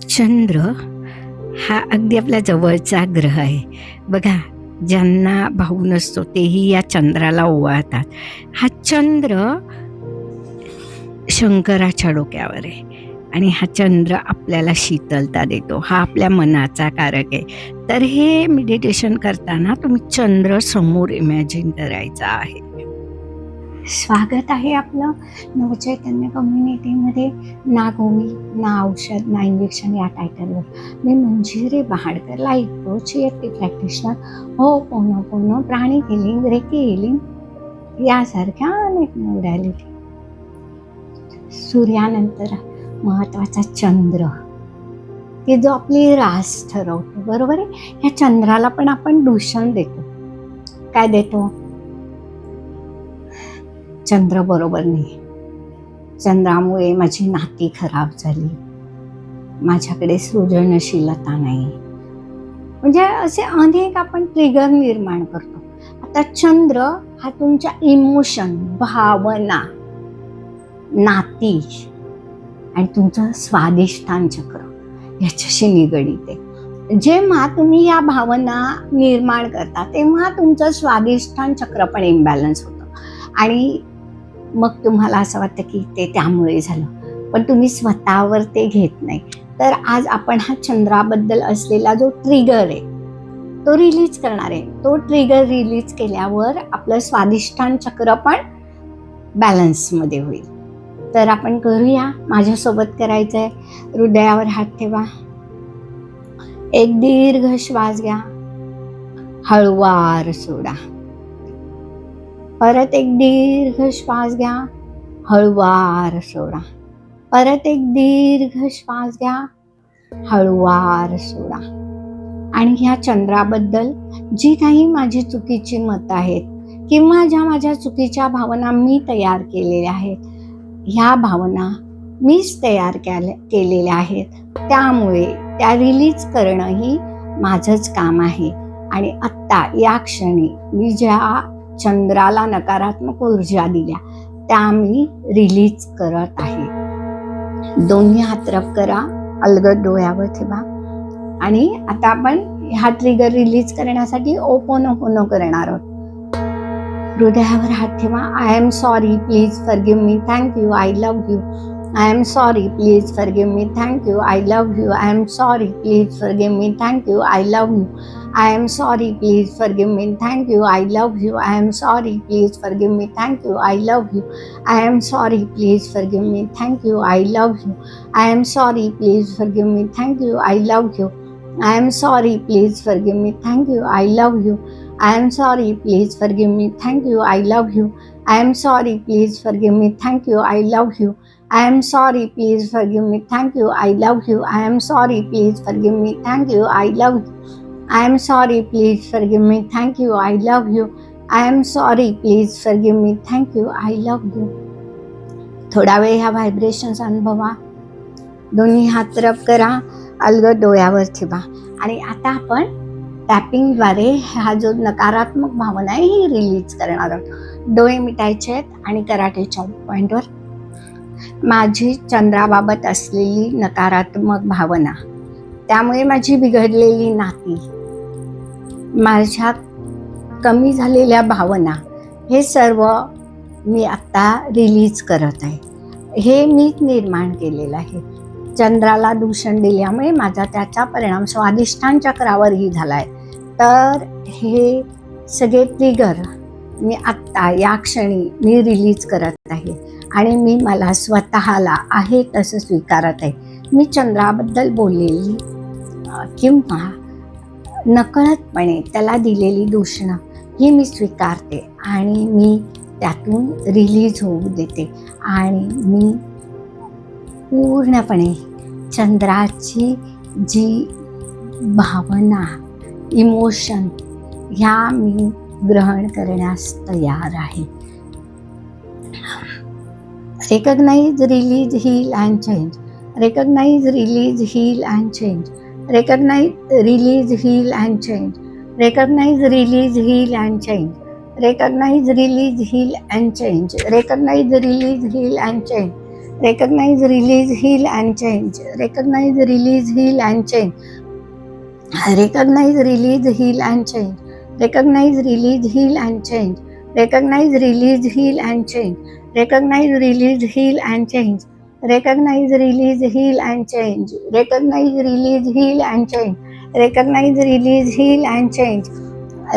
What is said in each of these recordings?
चंद्र हा अगदी आपल्या जवळचा ग्रह आहे. बघा, ज्यांना भाऊ नसतो तेही या चंद्राला ओवाळतात. हा चंद्र शंकराच्या डोक्यावर आहे आणि हा चंद्र आपल्याला शीतलता देतो. हा आपल्या मनाचा कारक आहे. तर हे मेडिटेशन करताना तुम्ही चंद्र समोर इमॅजिन करायचा आहे. स्वागत आहे आपलं नवचैतन्य कम्युनिटीमध्ये. ना गोळी, ना औषध, ना इंजेक्शन या टायटलवर मी Manjiri Bahadkar, life coach, EFT practitioner, ho'oponopono, pranic healing, reiki healing यासारख्या अनेक मोडॅलिटी. सूर्यानंतर महत्त्वाचा चंद्र, की जो आपली रास ठरवतो, बरोबर आहे. या चंद्राला पण आपण दूषण देतो. काय देतो? चंद्र बरोबर नाही, चंद्रामुळे माझी नाती खराब झाली, माझ्याकडे सृजनशीलता नाही, म्हणजे असे अनेक आपण ट्रिगर निर्माण करतो. आता चंद्र हा तुमच्या इमोशन, भावना, नाती आणि तुमचं स्वादिष्ठान चक्र याच्याशी निगडीत आहे. जेव्हा तुम्ही या भावना निर्माण करता तेव्हा तुमचं स्वादिष्ठान चक्र पण इम्बॅलन्स होतं आणि मग तुम्हाला असं वाटतं की ते त्यामुळे झालं, पण तुम्ही स्वतःवर ते घेत नाही. तर आज आपण हा चंद्राबद्दल असलेला जो ट्रिगर आहे तो रिलीज करणार आहे. तो ट्रिगर रिलीज केल्यावर आपलं स्वादिष्ठान चक्र पण बॅलन्समध्ये होईल. तर आपण करूया. माझ्यासोबत करायचं आहे. हृदयावर हात ठेवा, एक दीर्घ श्वास घ्या, हळूवार सोडा. परत एक दीर्घ श्वास घ्या, हळूवार सोडा. परत एक दीर्घ श्वास घ्या, हळूवार सोडा. आणि ह्या चंद्राबद्दल जी काही माझी चुकीची मतं आहेत किंवा ज्या माझ्या चुकीच्या भावना मी तयार केलेल्या आहेत, ह्या भावना मीच तयार केलेल्या आहेत, त्यामुळे त्या रिलीज करणं ही माझंच काम आहे. आणि आत्ता या क्षणी मी ज्या चंद्राला नकारात्मक ऊर्जा दिल्या त्या मी रिलीज करत आहे. दोन्ही हात रब करा, अलगद डोळ्यावर ठेवा. आणि आता आपण हा ट्रिगर रिलीज करण्यासाठी ओपोनोपोनो करणार आहोत. हृदयावर हात ठेवा. I am sorry, please forgive me, thank you, I love you. I am sorry, please forgive me, thank you, I love you. I am sorry, please forgive me, thank you, I love you. I am sorry, please forgive me, thank you, I love you. I am sorry, please forgive me, thank you, I love you. I am sorry, please forgive me, thank you, I love you. I am sorry, please forgive me, thank you, I love you. I am sorry, please forgive me, thank you, I love you. I am sorry, please forgive me, thank you, I love you. I am sorry, please forgive me, thank you, I love you. I am sorry, please forgive me, thank you, I love you. I am sorry, please forgive me, thank you, I love you. I am sorry, please forgive me, thank you, I love you. I am sorry, please forgive me, thank you, I love you. थोडा वेळ ह्या vibrations अनुभवा. दोन्ही हात रब करा, अलगद डोळ्यावर ठेवा. आणि आता आपण टॅपिंगद्वारे हा जो नकारात्मक भावना आहे ही रिलीज करणार आहोत. डोळे मिटायचे आहेत आणि कराटेच्या पॉईंटवर माझी चंद्राबाबत असलेली नकारात्मक भावना, त्यामुळे माझी बिघडलेली नाती, माझ्यात कमी झालेल्या भावना, हे सर्व मी आत्ता रिलीज करत आहे. हे मीच निर्माण केलेलं आहे. चंद्राला दूषण दिल्यामुळे माझा त्याचा परिणाम स्वादिष्ठान चक्रावरही झाला आहे. तर हे सगळे ट्रिगर मी आत्ता या क्षणी मी रिलीज करत आहे आणि मी मला स्वतःला आहे तसं स्वीकारत आहे. मी चंद्राबद्दल बोललेली किंवा नकळतपणे त्याला दिलेली दूषणं ही मी स्वीकारते आणि मी त्यातून रिलीज होऊ देते. आणि मी पूर्णपणे चंद्राची जी भावना, इमोशन ह्या मी ग्रहण करण्यास तयार आहे. Recognize, release, heal and change. Recognize, release, heal and change. Recognize, release, heal and change. Recognize, release, heal and change. Recognize, release, heal and change. Recognize, release, heal and change. Recognize, release, heal and change. Recognize, release, heal and change. Recognize, release, heal and change. Recognize, release, heal and change. Recognize, release, heal and change. Recognize, release, heal and change. Recognize, release, heal and change. Recognize, release, heal and change. Recognize, release, heal and change.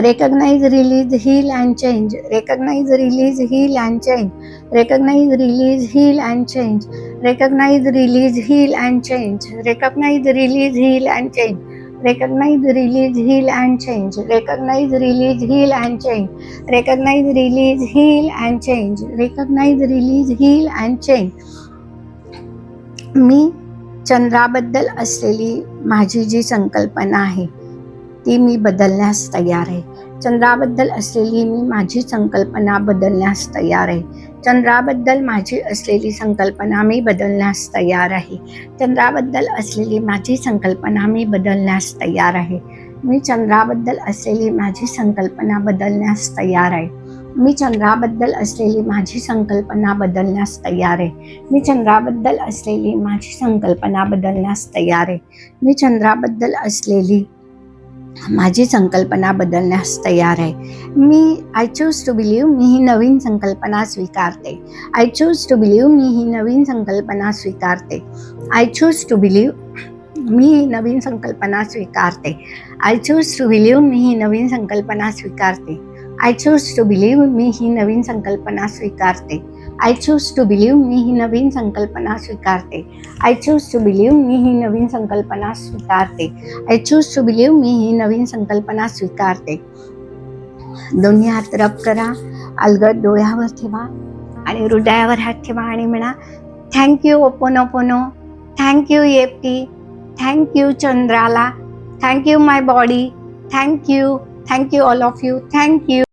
Recognize, release, heal and change. Recognize, release, heal and change. Recognize, release, heal and change. Recognize, release, heal and change. Recognize, release, heal and change. Recognize, release, heal and change. Recognize, release, heal and change. Recognize, release, heal and change. Recognize, release, heal and change. मी चंद्राबद्दल असलेली माझी जी संकल्पना आहे ती मी बदलण्यास तयार आहे. चंद्राबद्दल असलेली माझी संकल्पना बदलण्यास तयार आहे. चंद्राबद्दल माझी असलेली संकल्पना मी बदलण्यास तयार आहे. चंद्राबद्दल असलेली माझी संकल्पना मी बदलण्यास तयार आहे. मी चंद्राबद्दल असलेली माझी संकल्पना बदलण्यास तयार आहे. मी चंद्राबद्दल असलेली माझी संकल्पना बदलण्यास तयार आहे. मी चंद्राबद्दल असलेली माझी संकल्पना बदलण्यास तयार आहे. मी चंद्राबद्दल असलेली माझी संकल्पना बदलण्यास तयार आहे. आय चूज टू बिलीव्ह मी ही नवीन संकल्पना स्वीकारते. आय चूज टू बिलीव्ह मी ही नवीन संकल्पना स्वीकारते. आय चूज टू बिलीव्ह मी ही नवीन संकल्पना स्वीकारते. आय चूज टू बिलीव्ह मी ही नवीन संकल्पना स्वीकारते. आय चूज टू बिलीव्ह मी ही नवीन संकल्पना स्वीकारते. आय चूज टू बिलीव्ह मी ही नवीन संकल्पना स्वीकारते. आय चूज टू बिलीव्ह मी ही नवीन संकल्पना स्वीकारते. आय चूज टू बिलीव्ह मी ही नवीन संकल्पना स्वीकारते. दोन्ही हात रब करा, अलगद डोळ्यावर ठेवा आणि हृदयावर हात ठेवा आणि म्हणा thank you ho'oponopono, thank you EFT, thank you चंद्राला, thank you my body, thank you all of you, thank you.